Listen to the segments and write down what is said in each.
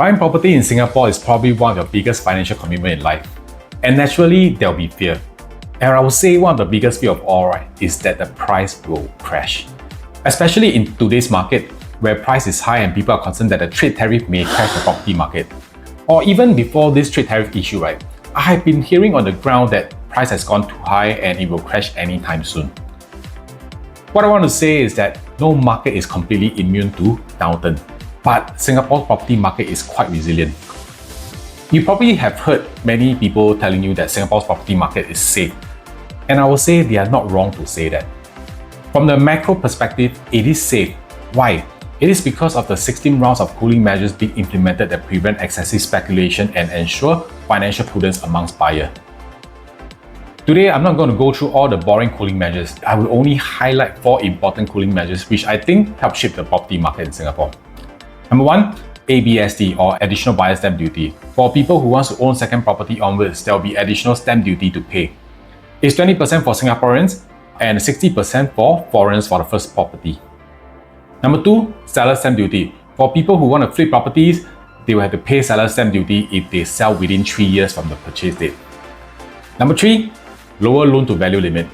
Buying property in Singapore is probably one of your biggest financial commitment in life. And naturally, there'll be fear. And I would say one of the biggest fear of all, right, is that the price will crash. Especially in today's market, where price is high and people are concerned that the trade tariff may crash the property market. Or even before this trade tariff issue, right, I have been hearing on the ground that price has gone too high and it will crash anytime soon. What I want to say is that no market is completely immune to downturn, but Singapore's property market is quite resilient. You probably have heard many people telling you that Singapore's property market is safe, and I will say they are not wrong to say that. From the macro perspective, it is safe. Why? It is because of the 16 rounds of cooling measures being implemented that prevent excessive speculation and ensure financial prudence amongst buyers. Today, I'm not going to go through all the boring cooling measures. I will only highlight 4 important cooling measures which I think help shape the property market in Singapore. Number 1, ABSD or Additional Buyer Stamp Duty. For people who want to own second property onwards, there will be additional stamp duty to pay. It's 20% for Singaporeans and 60% for foreigners for the first property. Number 2, Seller Stamp Duty. For people who want to flip properties, they will have to pay Seller Stamp Duty if they sell within 3 years from the purchase date. Number 3, Lower Loan to Value Limit.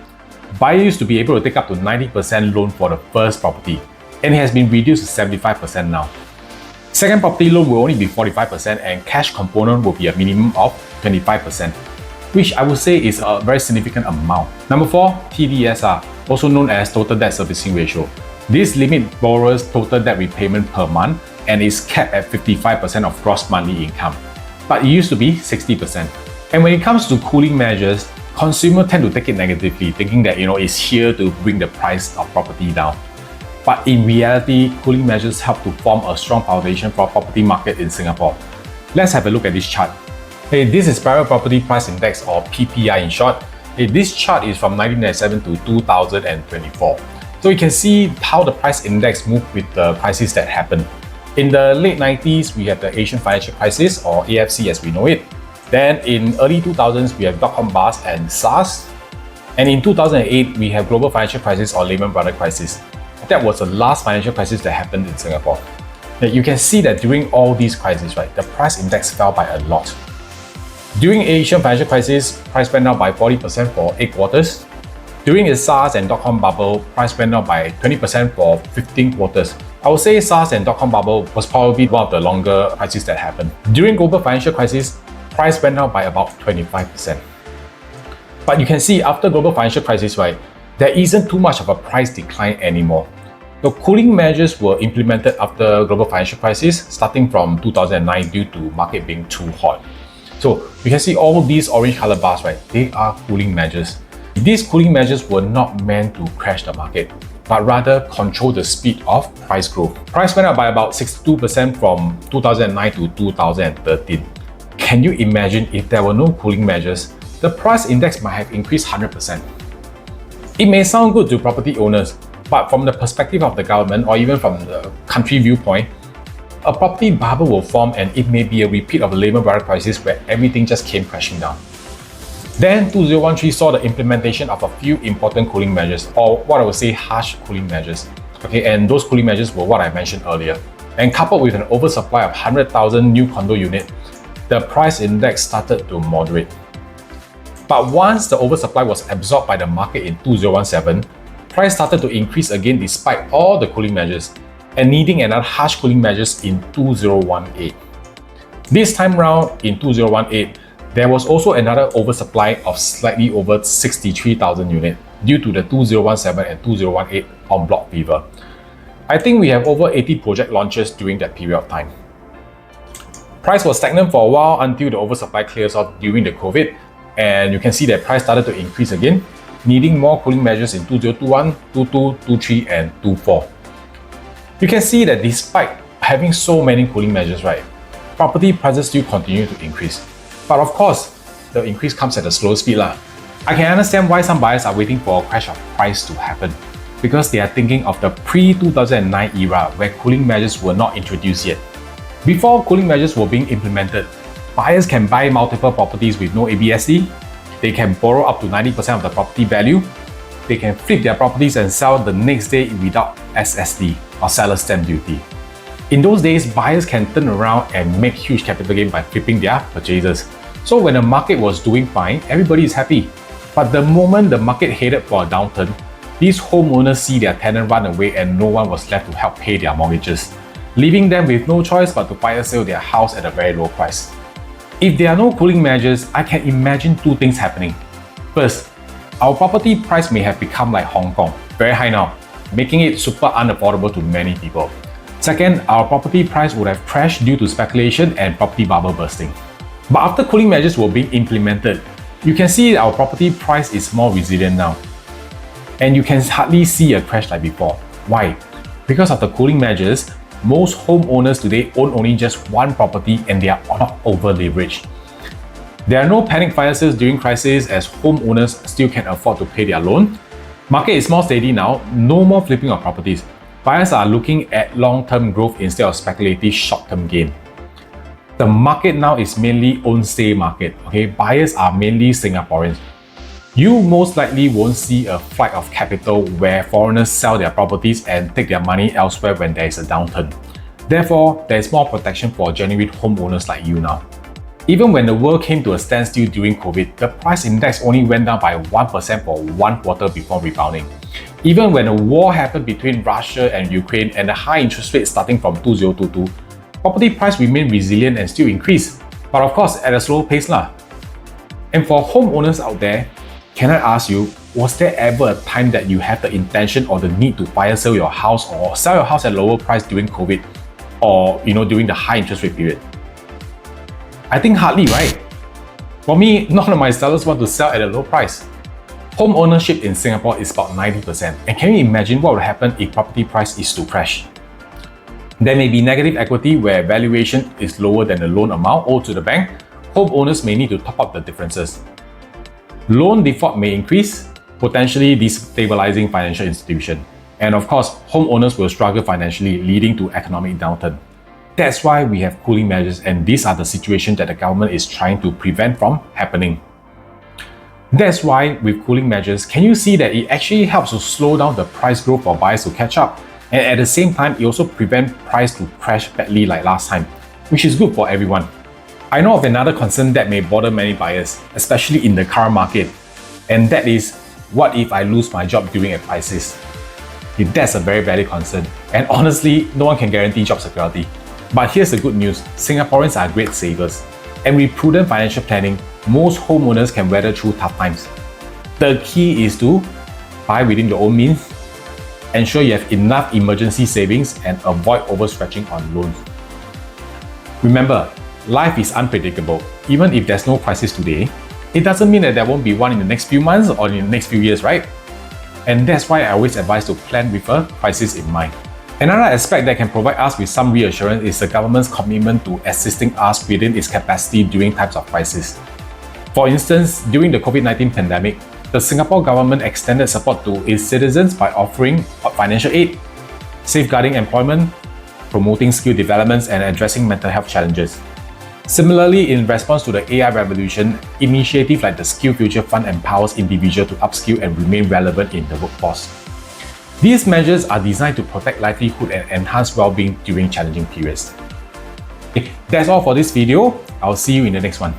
Buyers used to be able to take up to 90% loan for the first property, and it has been reduced to 75% now. Second property loan will only be 45% and cash component will be a minimum of 25%, which I would say is a very significant amount. Number 4, TDSR, also known as Total Debt Servicing Ratio. This limits borrowers' total debt repayment per month and is capped at 55% of gross monthly income. But it used to be 60%. And when it comes to cooling measures, consumers tend to take it negatively, thinking that it's here to bring the price of property down. But in reality, cooling measures help to form a strong foundation for property market in Singapore. Let's have a look at this chart. This is Private Property Price Index or PPI in short. This chart is from 1997 to 2024. So you can see how the price index moved with the crises that happened. In the late 90s, we have the Asian financial crisis or AFC as we know it. Then in early 2000s, we have dot-com bust and SARS. And in 2008, we have global financial crisis or Lehman Brothers crisis. That was the last financial crisis that happened in Singapore. Now, you can see that during all these crises, right, the price index fell by a lot. During Asian financial crisis, price went down by 40% for 8 quarters. During the SARS and dot-com bubble, price went down by 20% for 15 quarters. I would say SARS and dot-com bubble was probably one of the longer crises that happened. During global financial crisis, price went down by about 25%. But you can see after global financial crisis, right, there isn't too much of a price decline anymore. The cooling measures were implemented after global financial crisis, starting from 2009 due to market being too hot. So you can see all these orange color bars, right? They are cooling measures. These cooling measures were not meant to crash the market, but rather control the speed of price growth. Price went up by about 62% from 2009 to 2013. Can you imagine if there were no cooling measures, the price index might have increased 100%. It may sound good to property owners, but from the perspective of the government or even from the country viewpoint, a property bubble will form and it may be a repeat of the Lehman Brothers crisis where everything just came crashing down. Then 2013 saw the implementation of a few important cooling measures, or what I would say harsh cooling measures. And those cooling measures were what I mentioned earlier. And coupled with an oversupply of 100,000 new condo units, the price index started to moderate. But once the oversupply was absorbed by the market in 2017, price started to increase again despite all the cooling measures, and needing another harsh cooling measures in 2018. This time round in 2018, there was also another oversupply of slightly over 63,000 units due to the 2017 and 2018 en bloc fever. I think we have over 80 project launches during that period of time. Price was stagnant for a while until the oversupply clears off during the COVID, and you can see that price started to increase again, needing more cooling measures in 2021, 22, 23, and 24. You can see that despite having so many cooling measures, right, property prices still continue to increase. But of course, the increase comes at a slow speed. I can understand why some buyers are waiting for a crash of price to happen, because they are thinking of the pre-2009 era where cooling measures were not introduced yet. Before cooling measures were being implemented, buyers can buy multiple properties with no ABSD, they can borrow up to 90% of the property value, they can flip their properties and sell the next day without SSD or seller stamp duty. In those days, buyers can turn around and make huge capital gain by flipping their purchases. So when the market was doing fine, everybody is happy. But the moment the market headed for a downturn, these homeowners see their tenant run away and no one was left to help pay their mortgages, leaving them with no choice but to fire sale their house at a very low price. If there are no cooling measures, I can imagine two things happening. First, our property price may have become like Hong Kong, very high now, making it super unaffordable to many people. Second, our property price would have crashed due to speculation and property bubble bursting. But after cooling measures were being implemented, you can see our property price is more resilient now. And you can hardly see a crash like before. Why? Because of the cooling measures, most homeowners today own only just one property and they are not over leveraged. There are no panic fire sales during crisis as homeowners still can afford to pay their loan. Market is more steady now, no more flipping of properties. Buyers are looking at long-term growth instead of speculative short-term gain. The market now is mainly own-stay market. Okay, buyers are mainly Singaporeans. You most likely won't see a flight of capital where foreigners sell their properties and take their money elsewhere when there is a downturn. Therefore, there is more protection for genuine homeowners like you now. Even when the world came to a standstill during COVID, the price index only went down by 1% for one quarter before rebounding. Even when a war happened between Russia and Ukraine and the high interest rate starting from 2022, property price remained resilient and still increased, but of course at a slow pace lah. And for homeowners out there, can I ask you, was there ever a time that you have the intention or the need to fire sale your house or sell your house at lower price during COVID or during the high interest rate period? I think hardly, right? For me, none of my sellers want to sell at a low price. Home ownership in Singapore is about 90%, and can you imagine what would happen if property price is to crash? There may be negative equity where valuation is lower than the loan amount owed to the bank. Homeowners may need to top up the differences. Loan default may increase, potentially destabilizing financial institution. And of course, homeowners will struggle financially, leading to economic downturn. That's why we have cooling measures, and these are the situations that the government is trying to prevent from happening. That's why with cooling measures, can you see that it actually helps to slow down the price growth for buyers to catch up? And at the same time, it also prevents price to crash badly like last time, which is good for everyone. I know of another concern that may bother many buyers, especially in the car market, and that is, what if I lose my job during a crisis? That's a very valid concern, and honestly, no one can guarantee job security. But here's the good news, Singaporeans are great savers, and with prudent financial planning, most homeowners can weather through tough times. The key is to buy within your own means, ensure you have enough emergency savings, and avoid overstretching on loans. Remember, life is unpredictable. Even if there's no crisis today, it doesn't mean that there won't be one in the next few months or in the next few years, right? And that's why I always advise to plan with a crisis in mind. Another aspect that can provide us with some reassurance is the government's commitment to assisting us within its capacity during times of crisis. For instance, during the COVID-19 pandemic, the Singapore government extended support to its citizens by offering financial aid, safeguarding employment, promoting skill developments, and addressing mental health challenges. Similarly, in response to the AI revolution, initiatives like the SkillsFuture Fund empowers individuals to upskill and remain relevant in the workforce. These measures are designed to protect livelihood and enhance well-being during challenging periods. Okay, that's all for this video. I'll see you in the next one.